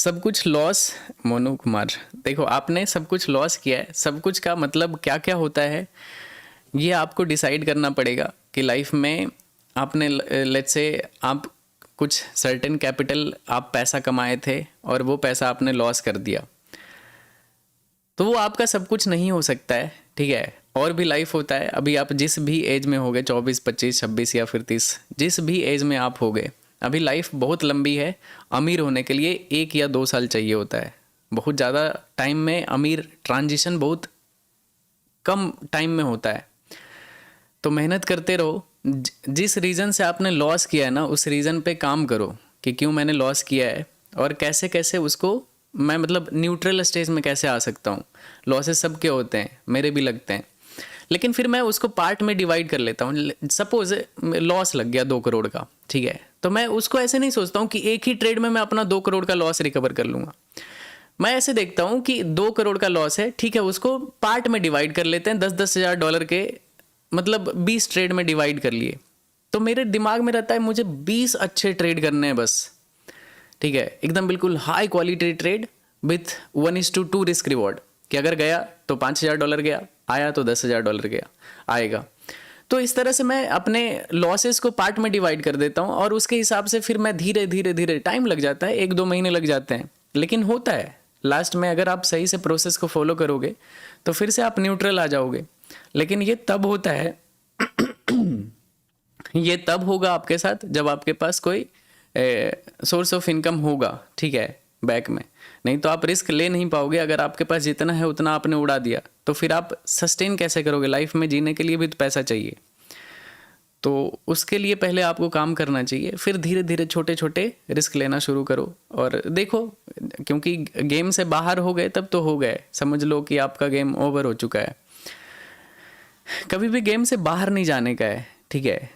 सब कुछ लॉस। मोनू कुमार, देखो आपने सब कुछ लॉस किया है। सब कुछ का मतलब क्या क्या होता है ये आपको डिसाइड करना पड़ेगा कि लाइफ में आपने लेट्स से आप कुछ सर्टेन कैपिटल आप पैसा कमाए थे और वो पैसा आपने लॉस कर दिया, तो वो आपका सब कुछ नहीं हो सकता है। ठीक है, और भी लाइफ होता है। अभी आप जिस भी एज में होगे, 24, 25, 26 या फिर 30, जिस भी एज में आप होगे, अभी लाइफ बहुत लंबी है। अमीर होने के लिए 1 या 2 साल चाहिए होता है। बहुत ज़्यादा टाइम में अमीर ट्रांजिशन बहुत कम टाइम में होता है। तो मेहनत करते रहो। जिस रीज़न से आपने लॉस किया है ना, उस रीज़न पे काम करो कि क्यों मैंने लॉस किया है और कैसे कैसे उसको मैं मतलब न्यूट्रल स्टेज में कैसे आ सकता हूँ। लॉसेस सबके होते हैं, मेरे भी लगते हैं, लेकिन फिर मैं उसको पार्ट में डिवाइड कर लेता हूँ। सपोज लॉस लग गया 2 करोड़ का, ठीक है, तो मैं उसको ऐसे नहीं सोचता हूँ कि एक ही ट्रेड में मैं अपना 2 करोड़ का लॉस रिकवर कर लूँगा। मैं ऐसे देखता हूँ कि 2 करोड़ का लॉस है, ठीक है, उसको पार्ट में डिवाइड कर लेते हैं। 10-10 हज़ार डॉलर के मतलब 20 ट्रेड में डिवाइड कर लिए, तो मेरे दिमाग में रहता है मुझे 20 अच्छे ट्रेड करने हैं बस। ठीक है, एकदम बिल्कुल high quality trade with 1:2 risk reward, कि अगर गया तो $5,000 गया, आया तो $10,000 गया आएगा। तो इस तरह से मैं अपने लॉसेस को पार्ट में डिवाइड कर देता हूँ और उसके हिसाब से फिर मैं धीरे धीरे धीरे, टाइम लग जाता है, 1-2 महीने लग जाते हैं, लेकिन होता है लास्ट में। अगर आप सही से प्रोसेस को फॉलो करोगे तो फिर से आप न्यूट्रल आ जाओगे। लेकिन ये तब होता है ये तब होगा आपके साथ जब आपके पास कोई सोर्स ऑफ इनकम होगा, ठीक है, बैक में। नहीं तो आप रिस्क ले नहीं पाओगे। अगर आपके पास जितना है उतना आपने उड़ा दिया तो फिर आप सस्टेन कैसे करोगे? लाइफ में जीने के लिए भी तो पैसा चाहिए। तो उसके लिए पहले आपको काम करना चाहिए, फिर धीरे धीरे छोटे छोटे रिस्क लेना शुरू करो और देखो, क्योंकि गेम से बाहर हो गए तब तो हो गए, समझ लो कि आपका गेम ओवर हो चुका है। कभी भी गेम से बाहर नहीं जाने का है, ठीक है।